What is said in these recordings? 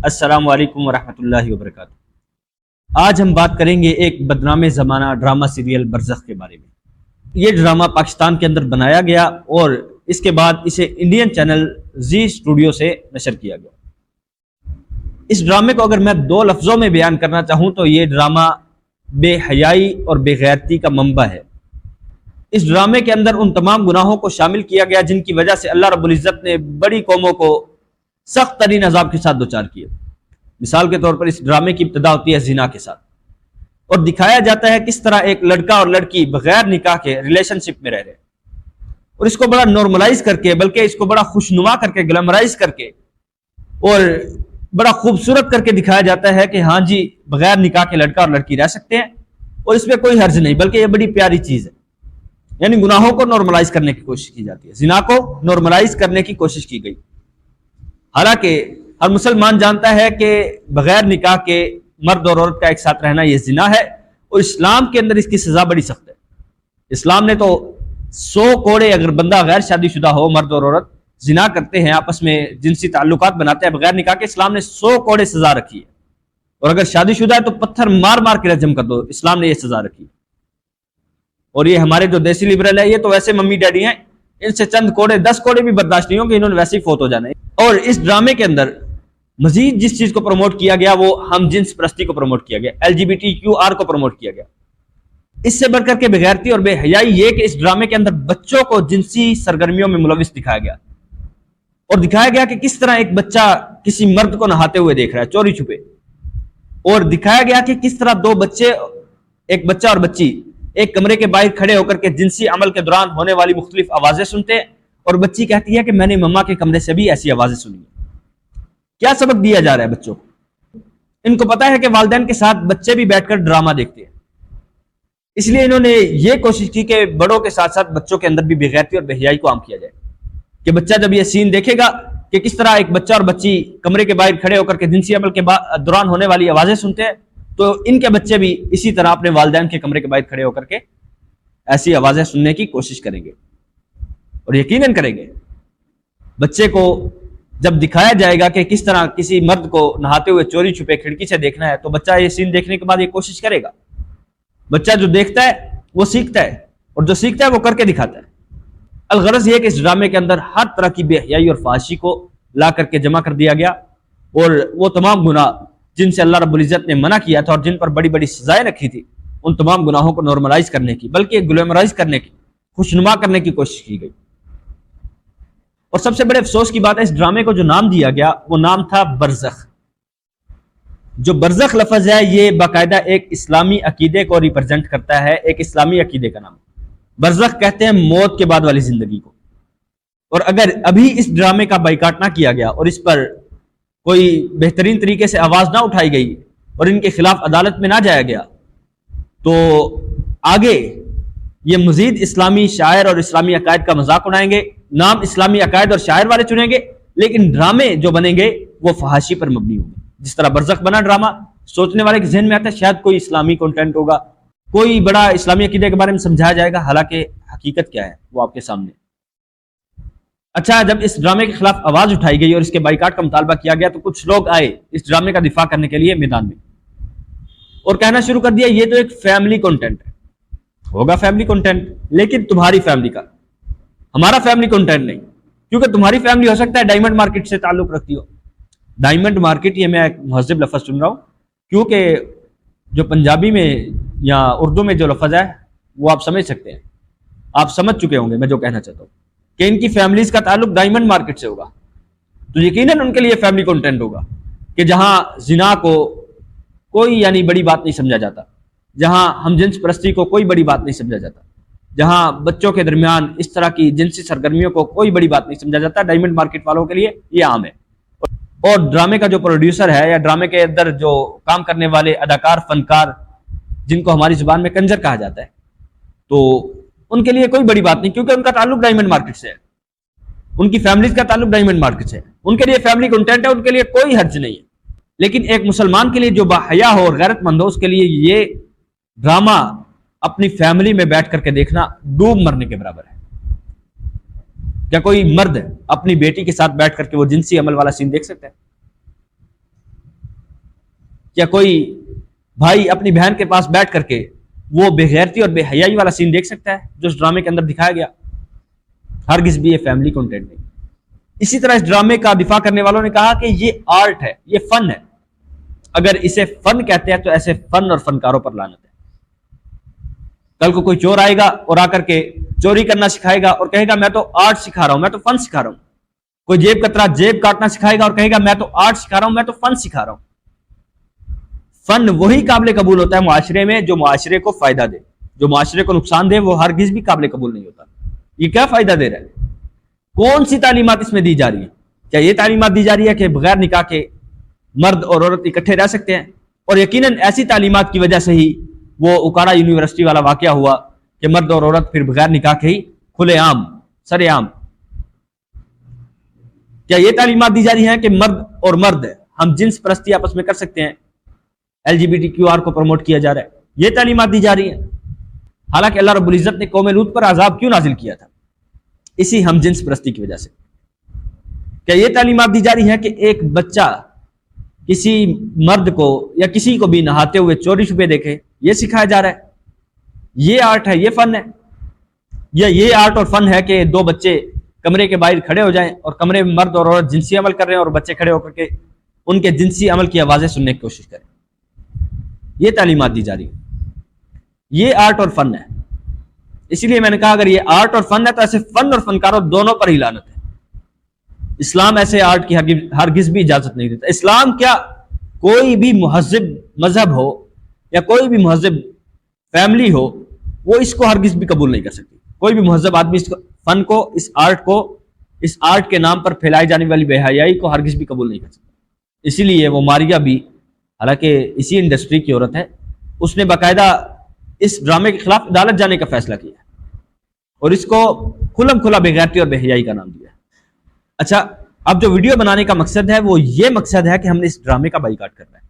السلام علیکم ورحمۃ اللہ وبرکاتہ۔ آج ہم بات کریں گے ایک بدنام زمانہ ڈرامہ سیریل برزخ کے بارے میں۔ یہ ڈرامہ پاکستان کے اندر بنایا گیا اور اس کے بعد اسے انڈین چینل زی اسٹوڈیو سے نشر کیا گیا۔ اس ڈرامے کو اگر میں دو لفظوں میں بیان کرنا چاہوں تو یہ ڈرامہ بے حیائی اور بے غیرتی کا منبع ہے۔ اس ڈرامے کے اندر ان تمام گناہوں کو شامل کیا گیا جن کی وجہ سے اللہ رب العزت نے بڑی قوموں کو سخت ترین عذاب کے ساتھ دوچار کیے۔ مثال کے طور پر اس ڈرامے کی ابتدا ہوتی ہے زنا کے ساتھ، اور دکھایا جاتا ہے کس طرح ایک لڑکا اور لڑکی بغیر نکاح کے ریلیشن شپ میں رہ رہے، اور اس کو بڑا نارملائز کر کے، بلکہ اس کو بڑا خوشنما کر کے، گلیمرائز کر کے اور بڑا خوبصورت کر کے دکھایا جاتا ہے کہ ہاں جی بغیر نکاح کے لڑکا اور لڑکی رہ سکتے ہیں اور اس میں کوئی حرج نہیں، بلکہ یہ بڑی پیاری چیز ہے۔ یعنی گناہوں کو نارملائز کرنے کی کوشش کی جاتی ہے، زنا کو نارملائز کرنے کی کوشش کی گئی۔ حالانکہ ہر مسلمان جانتا ہے کہ بغیر نکاح کے مرد اور عورت کا ایک ساتھ رہنا یہ زنا ہے، اور اسلام کے اندر اس کی سزا بڑی سخت ہے۔ اسلام نے تو 100 کوڑے، اگر بندہ غیر شادی شدہ ہو، مرد اور عورت زنا کرتے ہیں، آپس میں جنسی تعلقات بناتے ہیں بغیر نکاح کے، اسلام نے 100 کوڑے سزا رکھی ہے، اور اگر شادی شدہ ہے تو پتھر مار مار کے رجم کر دو، اسلام نے یہ سزا رکھی ہے۔ اور یہ ہمارے جو دیسی لبرل ہے، یہ تو ویسے ممی ڈیڈی ہیں، ان سے چند کوڑے 10 کوڑے بھی برداشت نہیں ہوں گے، انہوں نے ویسے ہی فوت ہو جانا ہے۔ اور اس ڈرامے کے اندر مزید جس چیز کو پروموٹ کیا گیا وہ ہم جنس پرستی کو پروموٹ کیا گیا، LGBTQR کو پروموٹ کیا گیا۔ اس سے بڑھ کر کے بغیرتی اور بے حیائی یہ کہ اس ڈرامے کے اندر بچوں کو جنسی سرگرمیوں میں ملوث دکھایا گیا، اور دکھایا گیا کہ کس طرح ایک بچہ کسی مرد کو نہاتے ہوئے دیکھ رہا ہے چوری چھپے، اور دکھایا گیا کہ کس طرح دو بچے، ایک بچہ اور بچی، ایک کمرے کے باہر کھڑے ہو کر کے جنسی عمل کے دوران ہونے والی مختلف آوازیں سنتے ہیں، اور بچی کہتی ہے کہ میں نے مما کے کمرے سے بھی ایسی آوازیں سنی۔ کیا سبق دیا جا رہا ہے بچوں کو؟ ان کو پتا ہے کہ والدین کے ساتھ بچے بھی بیٹھ کر ڈرامہ دیکھتے ہیں، اس لیے انہوں نے یہ کوشش کی کہ بڑوں کے ساتھ ساتھ بچوں کے اندر بھی بے غیرتی اور بے حیائی کو عام کیا جائے، کہ بچہ جب یہ سین دیکھے گا کہ کس طرح ایک بچہ اور بچی کمرے کے باہر کھڑے ہو کر کے جنسی عمل کے دوران ہونے والی آوازیں سنتے ہیں، تو ان کے بچے بھی اسی طرح اپنے والدین کے کمرے کے باہر کھڑے ہو کر کے ایسی آوازیں سننے کی کوشش کریں گے، اور یقیناً کریں گے۔ بچے کو جب دکھایا جائے گا کہ کس طرح کسی مرد کو نہاتے ہوئے چوری چھپے کھڑکی سے دیکھنا ہے، تو بچہ یہ سین دیکھنے کے بعد یہ کوشش کرے گا۔ بچہ جو دیکھتا ہے وہ سیکھتا ہے، اور جو سیکھتا ہے وہ کر کے دکھاتا ہے۔ الغرض یہ کہ اس ڈرامے کے اندر ہر طرح کی بے حیائی اور فحاشی کو لا کر کے جمع کر دیا گیا، اور وہ تمام گناہ جن سے اللہ رب العزت نے منع کیا تھا اور جن پر بڑی بڑی سزائیں رکھی تھی، ان تمام گناہوں کو نارملائز کرنے کی، بلکہ گلیمرائز کرنے کی، خوشنما کرنے کی کوشش کی گئی۔ اور سب سے بڑے افسوس کی بات ہے، اس ڈرامے کو جو نام دیا گیا وہ نام تھا برزخ۔ جو برزخ لفظ ہے یہ باقاعدہ ایک اسلامی عقیدے کو ریپرزینٹ کرتا ہے، ایک اسلامی عقیدے کا نام۔ برزخ کہتے ہیں موت کے بعد والی زندگی کو، اور اگر ابھی اس ڈرامے کا بائیکاٹ نہ کیا گیا اور اس پر کوئی بہترین طریقے سے آواز نہ اٹھائی گئی اور ان کے خلاف عدالت میں نہ جایا گیا، تو آگے یہ مزید اسلامی شاعر اور اسلامی عقائد کا مذاق اڑائیں گے، نام اسلامی عقائد اور شاعر والے چنیں گے، لیکن ڈرامے جو بنیں گے وہ فحاشی پر مبنی ہوں گے۔ جس طرح برزخ بنا ڈرامہ، سوچنے والے کے ذہن میں آتا ہے شاید کوئی اسلامی کنٹینٹ ہوگا، کوئی بڑا اسلامی عقیدے کے بارے میں سمجھایا جائے گا، حالانکہ حقیقت کیا ہے وہ آپ کے سامنے۔ اچھا، جب اس ڈرامے کے خلاف آواز اٹھائی گئی اور اس کے بائیکاٹ کا مطالبہ کیا گیا تو کچھ لوگ آئے اس ڈرامے کا دفاع کرنے کے لیے میدان میں، اور کہنا شروع کر دیا یہ تو ایک فیملی کنٹینٹ ہے۔ ہوگا فیملی کنٹینٹ، لیکن تمہاری فیملی کا، ہمارا فیملی کنٹینٹ نہیں، کیونکہ تمہاری فیملی ہو سکتا ہے ڈائمنڈ مارکیٹ سے تعلق رکھتی ہو۔ ڈائمنڈ مارکیٹ، یہ میں ایک مہذب لفظ سن رہا ہوں، کیونکہ جو پنجابی میں یا اردو میں جو لفظ ہے وہ آپ سمجھ سکتے ہیں، آپ سمجھ چکے ہوں گے میں جو کہنا چاہتا ہوں، کہ ان کی فیملیز کا تعلق ڈائمنڈ مارکیٹ سے ہوگا، تو یقیناً ان کے لیے فیملی کنٹینٹ ہوگا کہ جہاں زنا کو کوئی یعنی بڑی بات نہیں سمجھا جاتا، جہاں ہم جنس پرستی کو کوئی بڑی بات نہیں سمجھا جاتا، جہاں بچوں کے درمیان اس طرح کی جنسی سرگرمیوں کو کوئی بڑی بات نہیں سمجھا جاتا، ڈائمنڈ مارکیٹ والوں کے لیے یہ عام ہے۔ اور ڈرامے کا جو پروڈیوسر ہے یا ڈرامے کے اندر جو کام کرنے والے اداکار، فنکار، جن کو ہماری زبان میں کنجر کہا جاتا ہے، تو ان کے لیے کوئی بڑی بات نہیں، کیونکہ ان کا تعلق ڈائمنڈ مارکیٹ سے ہے، ان کی فیملیز کا تعلق ڈائمنڈ مارکیٹ سے ہے، ان کے لیے فیملی کنٹینٹ ہے، ان کے لیے کوئی حرج نہیں ہے۔ لیکن ایک مسلمان کے لیے جو باحیا ہو اور غیرت مند ہو، اس کے لیے یہ ڈرامہ اپنی فیملی میں بیٹھ کر کے دیکھنا ڈوب مرنے کے برابر ہے۔ کیا کوئی مرد اپنی بیٹی کے ساتھ بیٹھ کر کے وہ جنسی عمل والا سین دیکھ سکتا ہے؟ کیا کوئی بھائی اپنی بہن کے پاس بیٹھ کر کے وہ بے غیرتی اور بے حیائی والا سین دیکھ سکتا ہے جو اس ڈرامے کے اندر دکھایا گیا؟ ہرگز بھی یہ فیملی کنٹینٹ نہیں۔ اسی طرح اس ڈرامے کا دفاع کرنے والوں نے کہا کہ یہ آرٹ ہے، یہ فن ہے۔ اگر اسے فن کہتے ہیں تو ایسے فن اور فنکاروں پر لعنت ہے۔ کل کو کوئی چور آئے گا اور آ کر کے چوری کرنا سکھائے گا اور کہے گا میں تو آرٹ سکھا رہا ہوں، میں تو فن سکھا رہا ہوں۔ کوئی جیب کترا جیب کاٹنا سکھائے گا اور کہے گا میں تو آرٹ سکھا رہا ہوں، میں تو فن سکھا رہا ہوں۔ فن وہی قابل قبول ہوتا ہے معاشرے میں جو معاشرے کو فائدہ دے، جو معاشرے کو نقصان دے وہ ہرگز بھی قابل قبول نہیں ہوتا۔ یہ کیا فائدہ دے رہا ہے؟ کون سی تعلیمات اس میں دی جا رہی ہیں؟ کیا یہ تعلیمات دی جا رہی ہے کہ بغیر نکاح کے مرد اور عورت اکٹھے رہ سکتے ہیں؟ اور یقیناً ایسی تعلیمات کی وجہ سے ہی وہ اوکاڑا یونیورسٹی والا واقعہ ہوا کہ مرد اور عورت پھر بغیر نکاح کے ہی کھلے عام سر عام۔ کیا یہ تعلیمات دی جا رہی ہیں کہ مرد اور مرد ہم جنس پرستی آپس میں کر سکتے ہیں؟ LGBTQR کو پروموٹ کیا جا رہا ہے، یہ تعلیمات دی جا رہی ہیں۔ حالانکہ اللہ رب العزت نے قوم لوط پر عذاب کیوں نازل کیا تھا؟ اسی ہم جنس پرستی کی وجہ سے۔ کیا یہ تعلیمات دی جا رہی ہے کہ ایک بچہ کسی مرد کو یا کسی کو بھی نہاتے ہوئے چوری چھپے دیکھے؟ یہ سکھایا جا رہا ہے؟ یہ آرٹ ہے، یہ فن ہے؟ یا یہ آرٹ اور فن ہے کہ دو بچے کمرے کے باہر کھڑے ہو جائیں اور کمرے میں مرد اور عورت جنسی عمل کر رہے ہیں اور بچے کھڑے ہو کر کے ان کے جنسی عمل کی آوازیں سننے کی کوشش کریں؟ یہ تعلیمات دی جا رہی ہے، یہ آرٹ اور فن ہے۔ اسی لیے میں نے کہا اگر یہ آرٹ اور فن ہے تو ایسے فن اور فنکاروں دونوں پر ہی لعنت ہے۔ اسلام ایسے آرٹ کی ہرگز بھی اجازت نہیں دیتا۔ اسلام کیا کوئی بھی مہذب مذہب ہو یا کوئی بھی مہذب فیملی ہو وہ اس کو ہرگز بھی قبول نہیں کر سکتی۔ کوئی بھی مہذب آدمی اس فن کو، اس آرٹ کے نام پر پھیلائی جانے والی بے حیائی کو ہرگز بھی قبول نہیں کر سکتا۔ اسی لیے وہ ماریا بھی، حالانکہ اسی انڈسٹری کی عورت ہے، اس نے باقاعدہ اس ڈرامے کے خلاف عدالت جانے کا فیصلہ کیا اور اس کو کھلم کھلا بے غیرتی اور بے حیائی کا نام دیا۔ اچھا، اب جو ویڈیو بنانے کا مقصد ہے وہ یہ مقصد ہے کہ ہم نے اس ڈرامے کا بائیکاٹ کرنا ہے،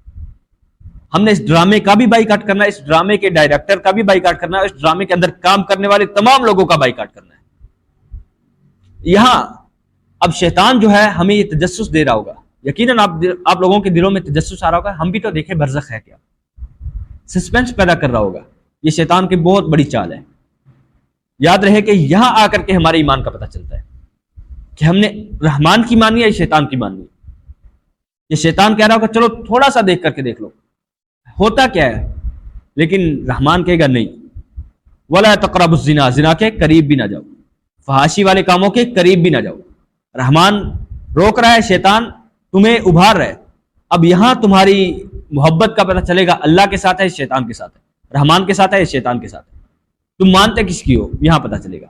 ہم نے اس ڈرامے کا بھی بائیکاٹ کرنا ہے، اس ڈرامے کے ڈائریکٹر کا بھی بائیکاٹ کرنا ہے، اس ڈرامے کے اندر کام کرنے والے تمام لوگوں کا بائیکاٹ کرنا ہے۔ یہاں اب شیطان جو ہے ہمیں یہ تجسس دے رہا ہوگا، یقیناً آپ لوگوں کے دلوں میں تجسس آ رہا ہوگا، ہم بھی تو دیکھیں برزخ ہے کیا، سسپینس پیدا کر رہا ہوگا۔ یہ شیطان کی بہت بڑی چال ہے۔ یاد رہے کہ یہاں آ کر کے ہمارے ایمان کا پتہ چلتا ہے کہ ہم نے رحمان کی مانی ہے یا شیطان کی مانی ہے۔ یہ شیطان کہہ رہا ہوگا چلو تھوڑا سا دیکھ کر کے دیکھ لو ہوتا کیا ہے، لیکن رحمان کہے گا نہیں، وَلَا تَقْرَبُوا الزِّنَا، زنا کے قریب بھی نہ جاؤ، فحاشی والے کاموں کے قریب بھی نہ جاؤ۔ رحمان روک رہا ہے، شیطان تمہیں ابھار رہا ہے۔ اب یہاں تمہاری محبت کا پتہ چلے گا اللہ کے ساتھ ہے، شیطان کے ساتھ ہے، رحمان کے ساتھ ہے، شیطان کے ساتھ ہے، تم مانتے کس کی ہو، یہاں پتہ چلے گا۔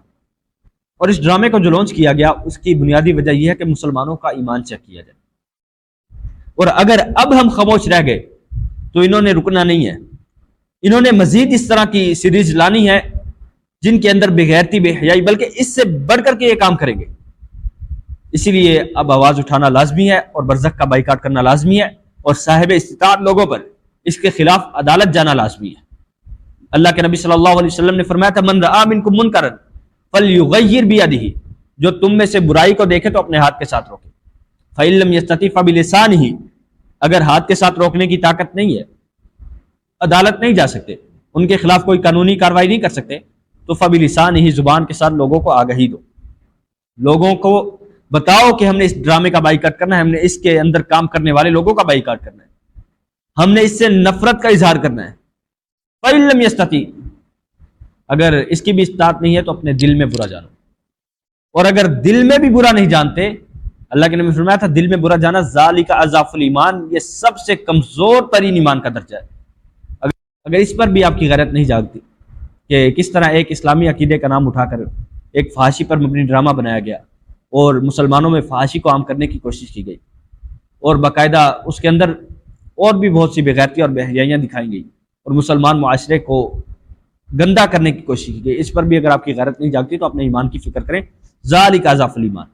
اور اس ڈرامے کو جو لانچ کیا گیا اس کی بنیادی وجہ یہ ہے کہ مسلمانوں کا ایمان چیک کیا جائے، اور اگر اب ہم خاموش رہ گئے تو انہوں نے رکنا نہیں ہے، انہوں نے مزید اس طرح کی سیریز لانی ہے جن کے اندر بے غیرتی بے حیائی، بلکہ اس سے بڑھ کر کے یہ کام کریں گے۔ اسی لیے اب آواز اٹھانا لازمی ہے اور برزخ کا بائیکاٹ کرنا لازمی ہے اور صاحب استطاعت لوگوں پر اس کے خلاف عدالت جانا لازمی ہے۔ اللہ کے نبی صلی اللہ علیہ وسلم نے فرمایا تھا من رآ منکم منکرا فلیغیر بیدہ، جو تم میں سے برائی کو دیکھے تو اپنے ہاتھ کے ساتھ روکے، فإن لم یستطع فبلسانہ، اگر ہاتھ کے ساتھ روکنے کی طاقت نہیں ہے، عدالت نہیں جا سکتے، ان کے خلاف کوئی قانونی کارروائی نہیں کر سکتے، تو فبلسانہ، زبان کے ساتھ لوگوں کو آگاہی دو، لوگوں کو بتاؤ کہ ہم نے اس ڈرامے کا بائیکاٹ کرنا ہے، ہم نے اس کے اندر کام کرنے والے لوگوں کا بائیکاٹ کرنا ہے، ہم نے اس سے نفرت کا اظہار کرنا ہے۔ فإن لم یستطع، اگر اس کی بھی استطاعت نہیں ہے تو اپنے دل میں برا جانو، اور اگر دل میں بھی برا نہیں جانتے، اللہ کے نبی نے فرمایا تھا دل میں برا جانا ذالک اضعف الایمان، یہ سب سے کمزور ترین ایمان کا درجہ ہے۔ اگر اس پر بھی آپ کی غیرت نہیں جاگتی کہ کس طرح ایک اسلامی عقیدے کا نام اٹھا کر ایک فحاشی پر مبنی ڈرامہ بنایا گیا اور مسلمانوں میں فحاشی کو عام کرنے کی کوشش کی گئی، اور باقاعدہ اس کے اندر اور بھی بہت سی بےغیرتی اور بے حیائیاں دکھائی گئی اور مسلمان معاشرے کو گندا کرنے کی کوشش کی گئی، اس پر بھی اگر آپ کی غیرت نہیں جاگتی تو اپنے ایمان کی فکر کریں، ذالک اضعف الایمان۔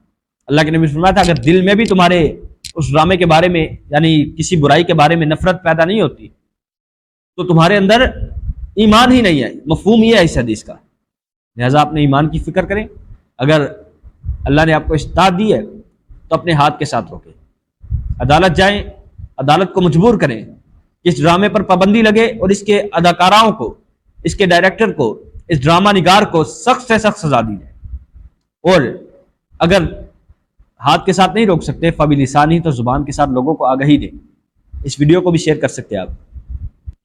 اللہ کے نبی نے فرمایا تھا اگر دل میں بھی تمہارے اس ڈرامے کے بارے میں یعنی کسی برائی کے بارے میں نفرت پیدا نہیں ہوتی تو تمہارے اندر ایمان ہی نہیں ہے، مفہوم یہ ہے اس حدیث کا۔ لہٰذا اپنے ایمان کی فکر کریں، اگر اللہ نے آپ کو استطاعت دی ہے تو اپنے ہاتھ کے ساتھ روکیں، عدالت جائیں، عدالت کو مجبور کریں کہ اس ڈرامے پر پابندی لگے اور اس کے اداکاراؤں کو، اس کے ڈائریکٹر کو، اس ڈرامہ نگار کو سخت سے سخت سزا دی جائے، اور اگر ہاتھ کے ساتھ نہیں روک سکتے فبلسانی تو زبان کے ساتھ لوگوں کو آگاہی دیں۔ اس ویڈیو کو بھی شیئر کر سکتے ہیں آپ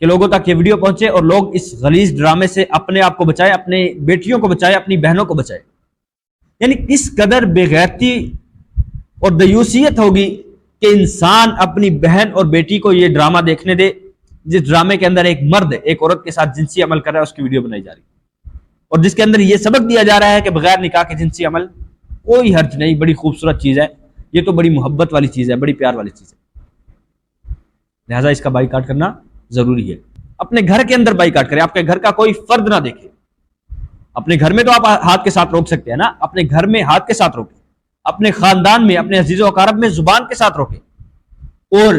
کہ لوگوں تک یہ ویڈیو پہنچے اور لوگ اس غلیظ ڈرامے سے اپنے آپ کو بچائے، اپنے بیٹیوں کو بچائے، اپنی بہنوں کو بچائے۔ یعنی کس قدر بے غیرتی اور دیوسیت ہوگی کہ انسان اپنی بہن اور بیٹی کو یہ ڈرامہ دیکھنے دے، جس ڈرامے کے اندر ایک مرد ایک عورت کے ساتھ جنسی عمل کر رہا ہے، اس کی ویڈیو بنائی جا رہی ہے، اور جس کے اندر یہ سبق دیا جا رہا ہے کہ بغیر نکاح کے جنسی عمل کوئی حرج نہیں، بڑی خوبصورت چیز ہے، یہ تو بڑی محبت والی چیز ہے، بڑی پیار والی چیز ہے، لہٰذا اس کا بائیکاٹ کرنا ضروری ہے۔ اپنے گھر کے اندر بائیکاٹ کریں، آپ کے گھر کا کوئی فرد نہ دیکھے۔ اپنے گھر میں تو آپ ہاتھ کے ساتھ روک سکتے ہیں نا، اپنے گھر میں ہاتھ کے ساتھ روکیں، اپنے خاندان میں، اپنے عزیز و اقارب میں زبان کے ساتھ روکیں، اور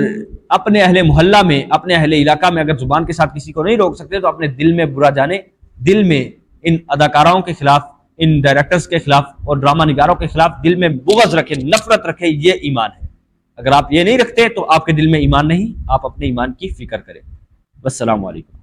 اپنے اہل محلہ میں، اپنے اہل علاقہ میں اگر زبان کے ساتھ کسی کو نہیں روک سکتے تو اپنے دل میں برا جانے، دل میں ان اداکاراؤں کے خلاف، ان ڈائریکٹرز کے خلاف اور ڈرامہ نگاروں کے خلاف دل میں بغض رکھیں، نفرت رکھیں، یہ ایمان ہے۔ اگر آپ یہ نہیں رکھتے تو آپ کے دل میں ایمان نہیں، آپ اپنے ایمان کی فکر کریں۔ والسلام علیکم۔